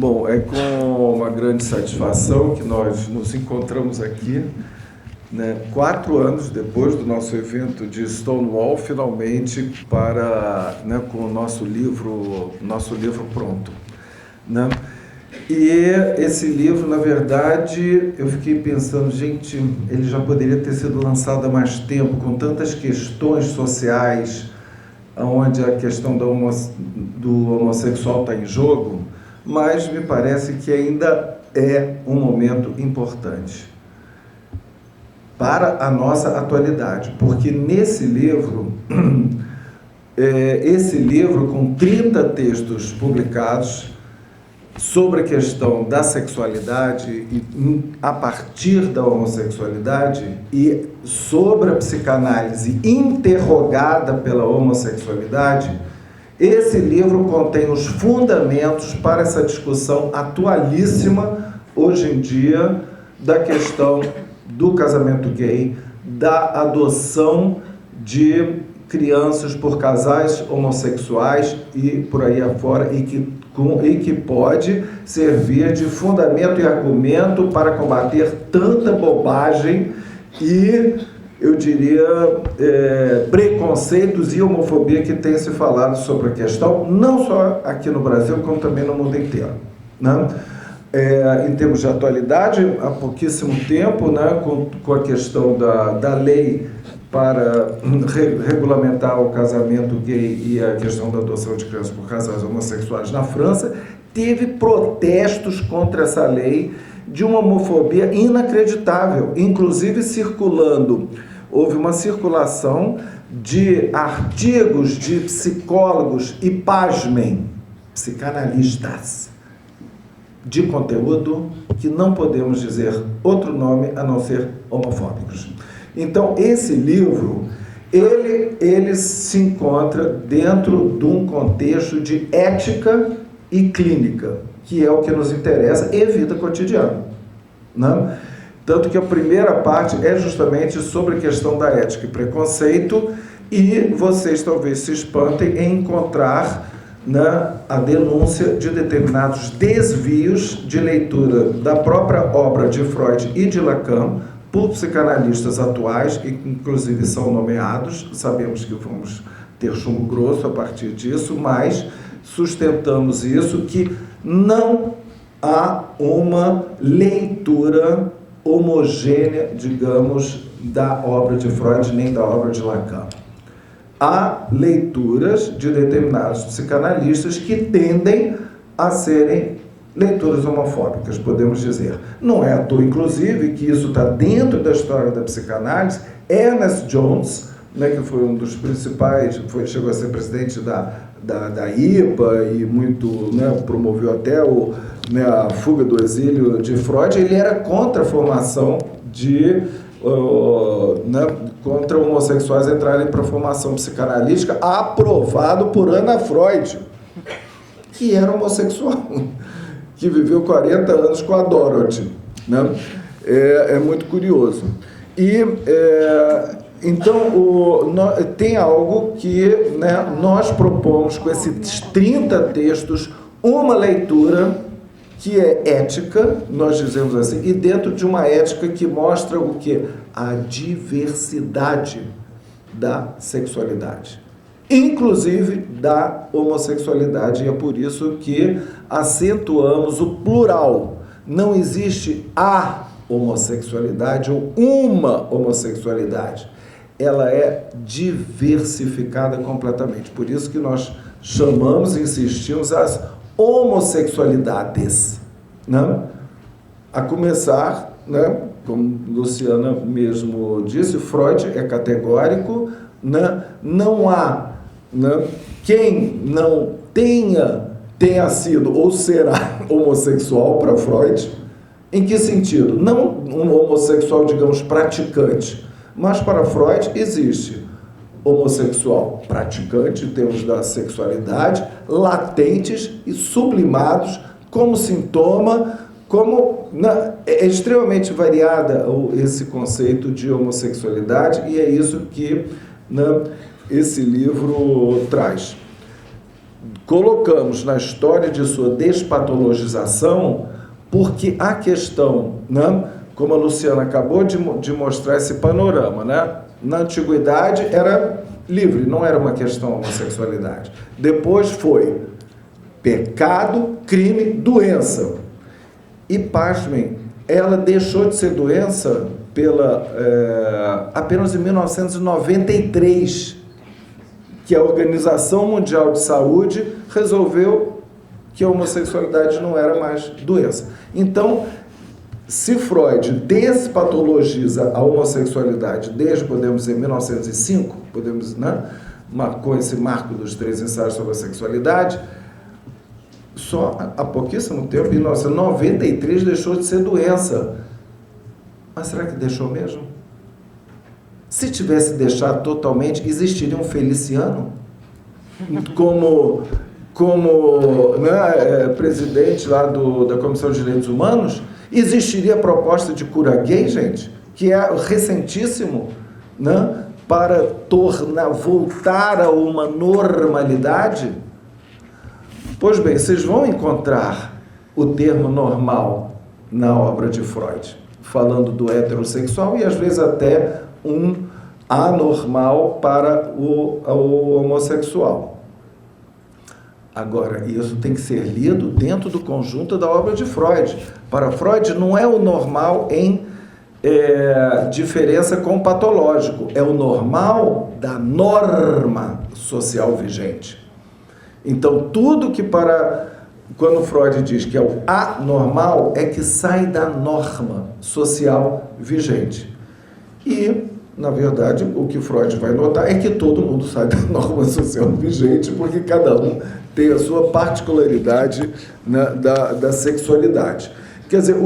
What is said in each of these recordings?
Bom, é com uma grande satisfação que nós nos encontramos aqui, né, 4 anos depois do nosso evento de Stonewall, finalmente com o nosso livro pronto, né? E esse livro, na verdade, eu fiquei pensando, gente, ele já poderia ter sido lançado há mais tempo, com tantas questões sociais, onde a questão do homossexual está em jogo, mas me parece que ainda é um momento importante para a nossa atualidade, porque nesse livro, esse livro com 30 textos publicados sobre a questão da sexualidade e a partir da homossexualidade e sobre a psicanálise interrogada pela homossexualidade, esse livro contém os fundamentos para essa discussão atualíssima, hoje em dia, da questão do casamento gay, da adoção de crianças por casais homossexuais e por aí afora, e que pode servir de fundamento e argumento para combater tanta bobagem e, eu diria, preconceitos e homofobia que tem se falado sobre a questão, não só aqui no Brasil, como também no mundo inteiro, né? Em termos de atualidade, há pouquíssimo tempo, né, com a questão da lei para regulamentar o casamento gay e a questão da adoção de crianças por casais homossexuais na França, teve protestos contra essa lei de uma homofobia inacreditável, inclusive houve uma circulação de artigos de psicólogos e, pasmem, psicanalistas, de conteúdo que não podemos dizer outro nome a não ser homofóbicos. Então, esse livro, ele se encontra dentro de um contexto de ética e clínica, que é o que nos interessa, e vida cotidiana, né? Tanto que a primeira parte é justamente sobre a questão da ética e preconceito, e vocês talvez se espantem em encontrar, né, a denúncia de determinados desvios de leitura da própria obra de Freud e de Lacan por psicanalistas atuais, que inclusive são nomeados. Sabemos que vamos ter chumbo grosso a partir disso, mas sustentamos isso, que não há uma leitura homogênea, digamos, da obra de Freud nem da obra de Lacan. Há leituras de determinados psicanalistas que tendem a serem leituras homofóbicas, podemos dizer. Não é à toa, inclusive, que isso está dentro da história da psicanálise. Ernest Jones, né, que foi um dos principais, chegou a ser presidente da IPA e muito, né, promoveu até a fuga do exílio de Freud. Ele era contra a formação contra homossexuais entrarem para a formação psicanalítica, aprovado por Anna Freud, que era homossexual, que viveu 40 anos com a Dorothy, né? É muito curioso. E, então, tem algo que, né, nós propomos com esses 30 textos, uma leitura que é ética, nós dizemos assim, e dentro de uma ética que mostra o quê? A diversidade da sexualidade, inclusive da homossexualidade, e é por isso que acentuamos o plural. Não existe a homossexualidade ou uma homossexualidade, ela é diversificada completamente, por isso que nós chamamos e insistimos as homossexualidades, né? A começar, né, como Luciana mesmo disse, Freud é categórico, né? Não há, né, quem não tenha sido ou será homossexual para Freud. Em que sentido? Não um homossexual, digamos, praticante, mas para Freud existe homossexual praticante, em termos da sexualidade, latentes e sublimados como sintoma, é extremamente variada esse conceito de homossexualidade, e é isso que, né, esse livro traz. colocamos na história de sua despatologização, porque a questão, né, como a Luciana acabou de mostrar esse panorama, né, na antiguidade era livre, não era uma questão homossexualidade. Depois foi pecado, crime, doença. E, pasmem, ela deixou de ser doença apenas em 1993, que a Organização Mundial de Saúde resolveu que a homossexualidade não era mais doença. Então, se Freud despatologiza a homossexualidade desde, podemos dizer, 1905, podemos, né, marcou esse marco dos 3 ensaios sobre a sexualidade, só há pouquíssimo tempo, em 1993, deixou de ser doença. Mas será que deixou mesmo? Se tivesse deixado totalmente, existiria um Feliciano como né, presidente lá da Comissão de Direitos Humanos? Existiria a proposta de cura gay, gente, que é recentíssimo, né, para voltar a uma normalidade? Pois bem, vocês vão encontrar o termo normal na obra de Freud, falando do heterossexual e às vezes até um anormal para o homossexual. Agora, isso tem que ser lido dentro do conjunto da obra de Freud. Para Freud, não é o normal em diferença com o patológico, é o normal da norma social vigente. Então, tudo que quando Freud diz que é o anormal, é que sai da norma social vigente. E, na verdade, o que Freud vai notar é que todo mundo sai da norma social vigente, porque cada um tem a sua particularidade, né, da sexualidade. Quer dizer,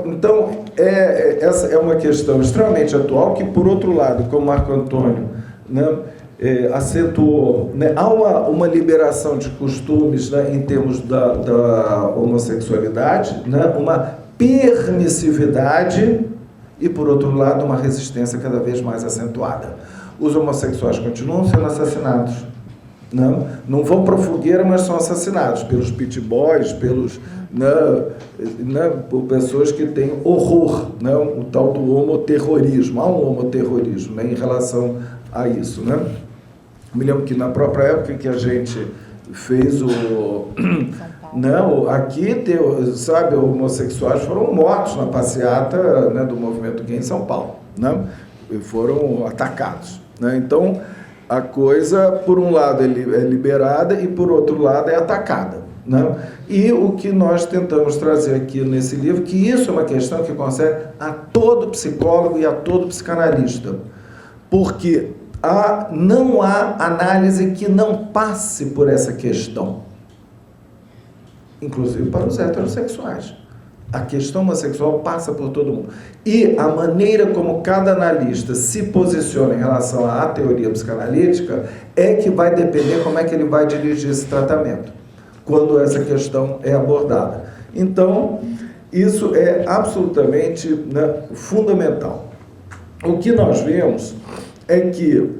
então, essa é uma questão extremamente atual que, por outro lado, como Marco Antônio, né, acentuou, né, há uma liberação de costumes, né, em termos da homossexualidade, né, uma permissividade e, por outro lado, uma resistência cada vez mais acentuada. Os homossexuais continuam sendo assassinados, não vão para a fogueira, mas são assassinados pelos pit boys, por pessoas que têm horror, né, o tal do homoterrorismo. Há um homoterrorismo, né, em relação a isso, né? Me lembro que na própria época que a gente fez aqui, sabe, homossexuais foram mortos na passeata, né, do movimento gay em São Paulo, né? E foram atacados, né? Então, a coisa, por um lado, é liberada e, por outro lado, é atacada, né? E o que nós tentamos trazer aqui nesse livro, que isso é uma questão que concerne a todo psicólogo e a todo psicanalista, porque não há análise que não passe por essa questão, inclusive para os heterossexuais. A questão homossexual passa por todo mundo. E a maneira como cada analista se posiciona em relação à teoria psicanalítica é que vai depender como é que ele vai dirigir esse tratamento, quando essa questão é abordada. Então, isso é absolutamente, né, fundamental. O que nós vemos é que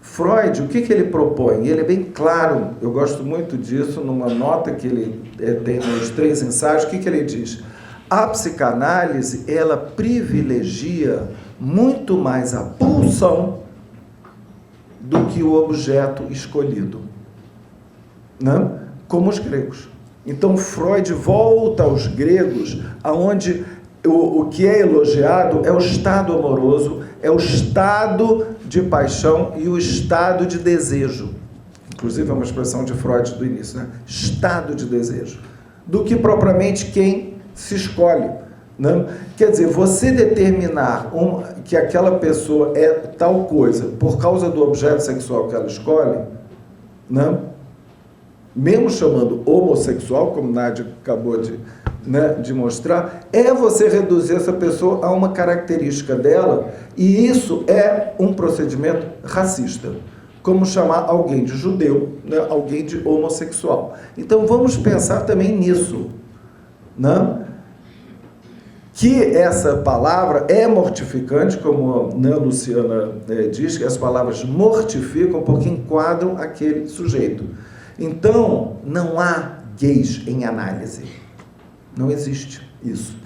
Freud, o que ele propõe? Ele é bem claro, eu gosto muito disso, numa nota que ele tem nos 3 ensaios, o que ele diz? A psicanálise, ela privilegia muito mais a pulsão do que o objeto escolhido, né? Como os gregos. Então, Freud volta aos gregos, aonde o que é elogiado é o estado amoroso, é o estado de paixão e o estado de desejo. Inclusive, é uma expressão de Freud do início, né? Estado de desejo. Do que propriamente quem se escolhe, né? Quer dizer, você determinar que aquela pessoa é tal coisa por causa do objeto sexual que ela escolhe, né? Mesmo chamando homossexual, como Nádia acabou de mostrar, é você reduzir essa pessoa a uma característica dela, e isso é um procedimento racista, como chamar alguém de judeu, né, alguém de homossexual. Então vamos pensar também nisso, né? Que essa palavra é mortificante, como a Luciana diz, que as palavras mortificam porque enquadram aquele sujeito. Então, não há gays em análise. Não existe isso.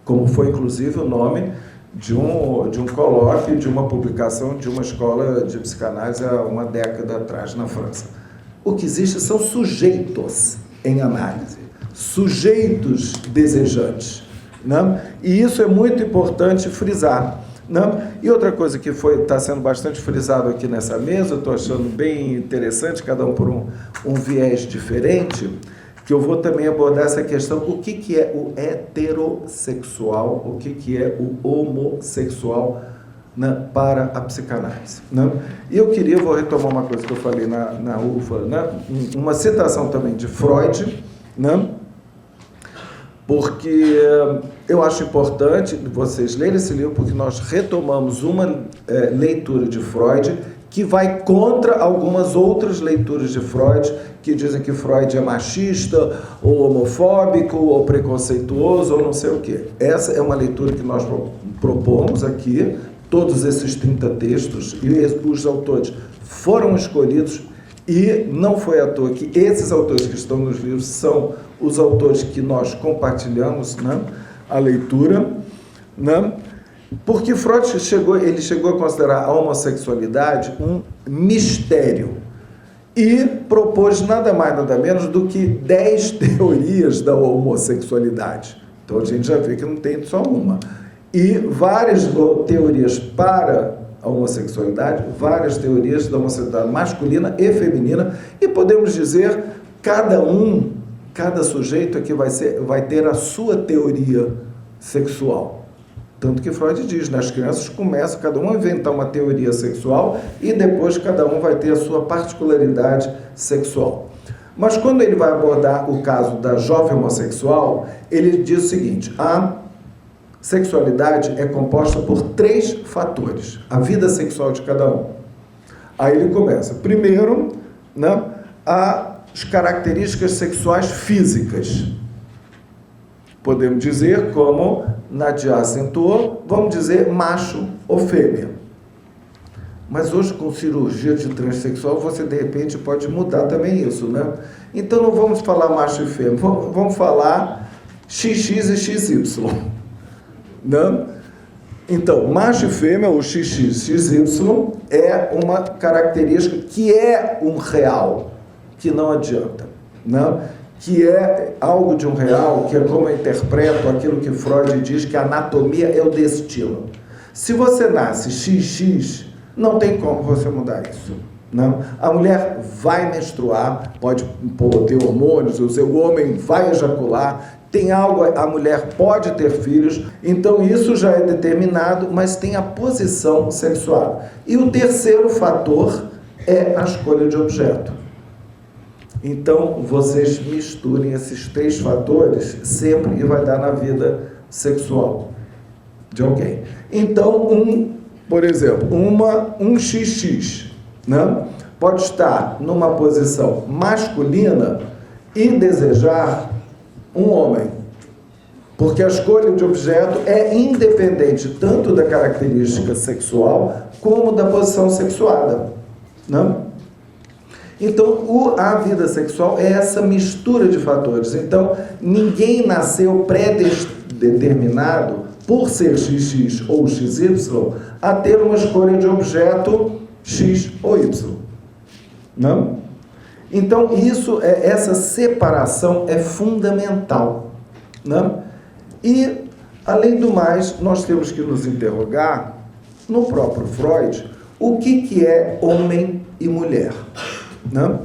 Como foi, inclusive, o nome de um colóquio, de uma publicação de uma escola de psicanálise há uma década atrás na França. O que existe são sujeitos em análise, sujeitos desejantes, né? E isso é muito importante frisar, né? E outra coisa que está sendo bastante frisado aqui nessa mesa, eu estou achando bem interessante, cada um por um viés diferente, que eu vou também abordar essa questão, o que é o heterossexual, o que é o homossexual, né, para a psicanálise, né? E eu vou retomar uma coisa que eu falei na UFA, né? Uma citação também de Freud, né? Porque eu acho importante vocês lerem esse livro, porque nós retomamos uma leitura de Freud que vai contra algumas outras leituras de Freud, que dizem que Freud é machista, ou homofóbico, ou preconceituoso, ou não sei o quê. Essa é uma leitura que nós propomos aqui, todos esses 30 textos, e os autores foram escolhidos, e não foi à toa que esses autores que estão nos livros são os autores que nós compartilhamos, né, a leitura, né? Porque Freud chegou a considerar a homossexualidade um mistério e propôs nada mais, nada menos do que 10 teorias da homossexualidade. Então a gente já vê que não tem só uma. E várias teorias para a homossexualidade, várias teorias da homossexualidade masculina e feminina, e podemos dizer, cada sujeito aqui vai ter a sua teoria sexual. Tanto que Freud diz, né? As crianças começam cada um a inventar uma teoria sexual e depois cada um vai ter a sua particularidade sexual. Mas quando ele vai abordar o caso da jovem homossexual, ele diz o seguinte: a sexualidade é composta por 3 fatores, a vida sexual de cada um. Aí ele começa, primeiro, né, as características sexuais físicas. Podemos dizer, como Nadia acentuou, vamos dizer macho ou fêmea. Mas hoje, com cirurgia de transexual, você de repente pode mudar também isso, né? Então não vamos falar macho e fêmea, vamos falar XX e XY, né? Então, macho e fêmea, ou XX e XY, é uma característica que é um real, que não adianta, né? Que é algo de um real, que é como eu interpreto aquilo que Freud diz, que a anatomia é o destino. Se você nasce XX, não tem como você mudar isso. Não? A mulher vai menstruar, pode ter hormônios, o homem vai ejacular, tem algo, a mulher pode ter filhos, então isso já é determinado, mas tem a posição sexual. E o terceiro fator é a escolha de objeto. Então, vocês misturem esses 3 fatores sempre e vai dar na vida sexual de alguém. Então, por exemplo, um XX, né, pode estar numa posição masculina e desejar um homem, porque a escolha de objeto é independente tanto da característica sexual como da posição sexuada, né? Então, a vida sexual é essa mistura de fatores. Então, ninguém nasceu pré-determinado, por ser XX ou XY, a ter uma escolha de objeto X ou Y. Não? Então, essa separação é fundamental. Não? E, além do mais, nós temos que nos interrogar, no próprio Freud, o que é homem e mulher. Não?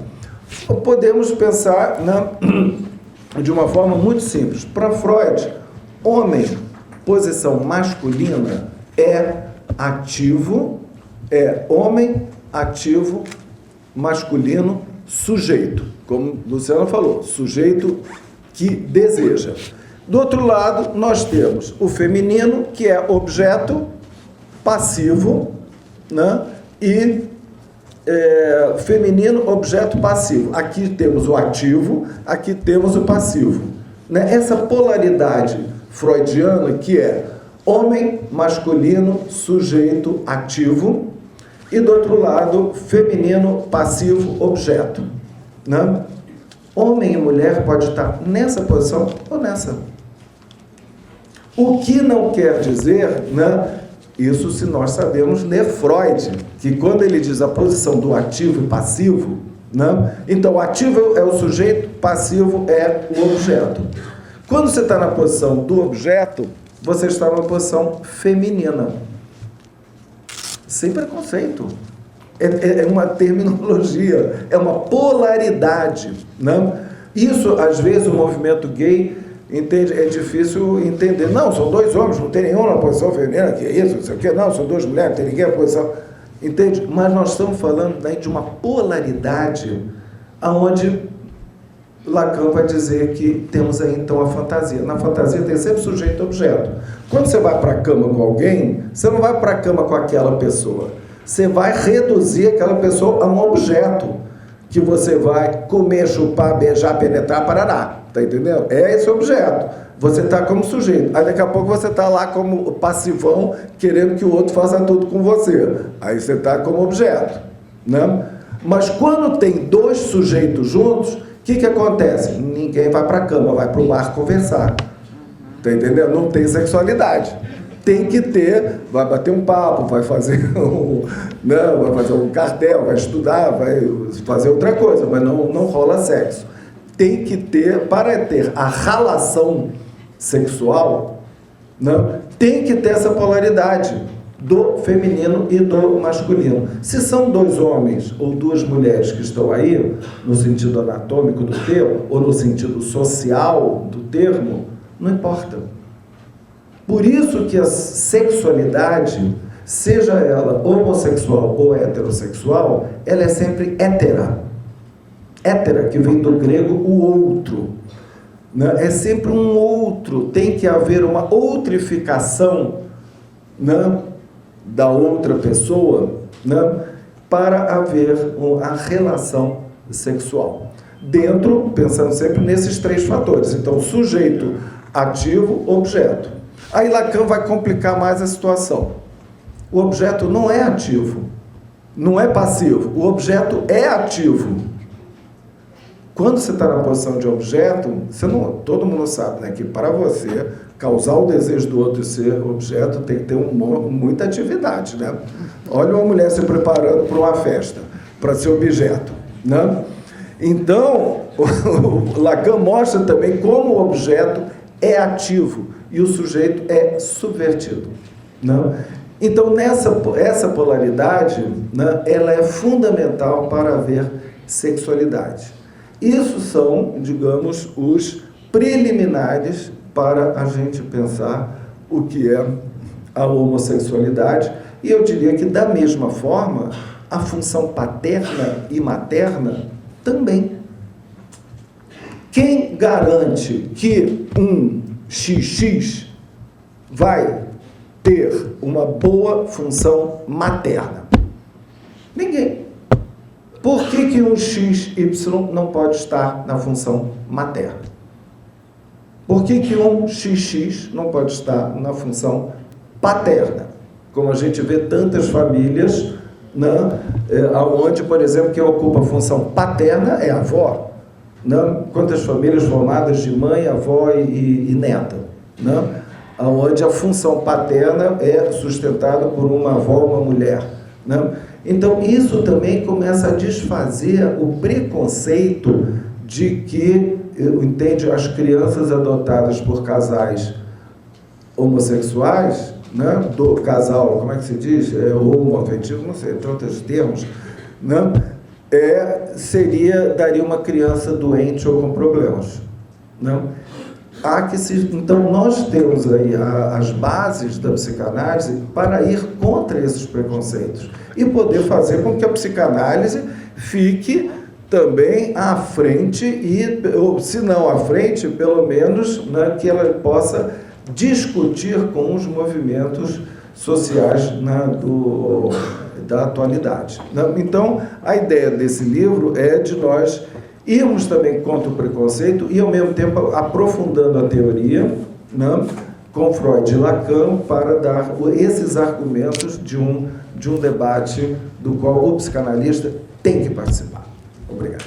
Podemos pensar, não, de uma forma muito simples. Para Freud, homem, posição masculina, é ativo, é homem, ativo, masculino, sujeito. Como Luciana falou, sujeito que deseja. Do outro lado, nós temos o feminino, que é objeto, passivo, né? E feminino, objeto passivo. Aqui temos o ativo, aqui temos o passivo. Né? Essa polaridade freudiana que é homem, masculino, sujeito, ativo, e do outro lado, feminino, passivo, objeto. né? Homem e mulher pode estar nessa posição ou nessa. O que não quer dizer, né? Isso se nós sabemos ler Freud, que quando ele diz a posição do ativo e passivo, né? Então o ativo é o sujeito, passivo é o objeto. Quando você está na posição do objeto, você está numa posição feminina. Sem preconceito. É uma terminologia, é uma polaridade, né? Isso, às vezes, o movimento gay entende, é difícil entender. Não, são dois homens, não tem nenhum na posição feminina, que é isso, não sei o quê. Não, são duas mulheres, não tem ninguém na posição... Entende? Mas nós estamos falando daí de uma polaridade onde Lacan vai dizer que temos aí, então, a fantasia. Na fantasia tem sempre sujeito e objeto. Quando você vai para a cama com alguém, você não vai para a cama com aquela pessoa. Você vai reduzir aquela pessoa a um objeto que você vai comer, chupar, beijar, penetrar, parará. Tá entendendo? É esse objeto. Você está como sujeito. Aí daqui a pouco você está lá como passivão, querendo que o outro faça tudo com você. Aí você está como objeto, né? Mas quando tem dois sujeitos juntos, o que acontece? Ninguém vai para a cama, vai para o bar conversar. Tá entendendo? Não tem sexualidade. Tem que ter, vai bater um papo, vai fazer um cartel, vai estudar, vai fazer outra coisa, mas não rola sexo. Tem que ter, para ter a relação sexual, né, tem que ter essa polaridade do feminino e do masculino. Se são dois homens ou duas mulheres que estão aí, no sentido anatômico do termo, ou no sentido social do termo, não importa. Por isso que a sexualidade, seja ela homossexual ou heterossexual, ela é sempre hétera. Hétera, que vem do grego o outro. Né? É sempre um outro, tem que haver uma outrificação, né, da outra pessoa, né, para haver a relação sexual. Dentro, pensando sempre nesses três fatores. Então, sujeito, ativo, objeto. Aí Lacan vai complicar mais a situação. O objeto não é ativo, não é passivo, o objeto é ativo. Quando você está na posição de objeto, todo mundo sabe, né, que para você causar o desejo do outro e ser objeto, tem que ter muita atividade, né? Olha uma mulher se preparando para uma festa, para ser objeto, né? Então, o Lacan mostra também como o objeto é ativo e o sujeito é subvertido, né? Então, essa polaridade, né, ela é fundamental para haver sexualidade. Isso são, digamos, os preliminares para a gente pensar o que é a homossexualidade. E eu diria que, da mesma forma, a função paterna e materna também. Quem garante que um XX vai ter uma boa função materna? Ninguém. Por que um XY não pode estar na função materna? Por que um XX não pode estar na função paterna? Como a gente vê tantas famílias, né, onde, por exemplo, quem ocupa a função paterna é a avó. Né? Quantas famílias formadas de mãe, avó e neta, né? Onde a função paterna é sustentada por uma avó, uma mulher, né? Então, isso também começa a desfazer o preconceito de que, entende, as crianças adotadas por casais homossexuais, né, do casal, como é que se diz? Homoafetivo, não sei, entre outros termos, né, daria uma criança doente ou com problemas, né? Então, nós temos aí as bases da psicanálise para ir contra esses preconceitos e poder fazer com que a psicanálise fique também à frente, ou se não à frente, pelo menos, né, que ela possa discutir com os movimentos sociais, né, da atualidade. Né? Então, a ideia desse livro é de nós irmos também contra o preconceito e, ao mesmo tempo, aprofundando a teoria, né, com Freud e Lacan, para dar esses argumentos de um debate do qual o psicanalista tem que participar. Obrigado.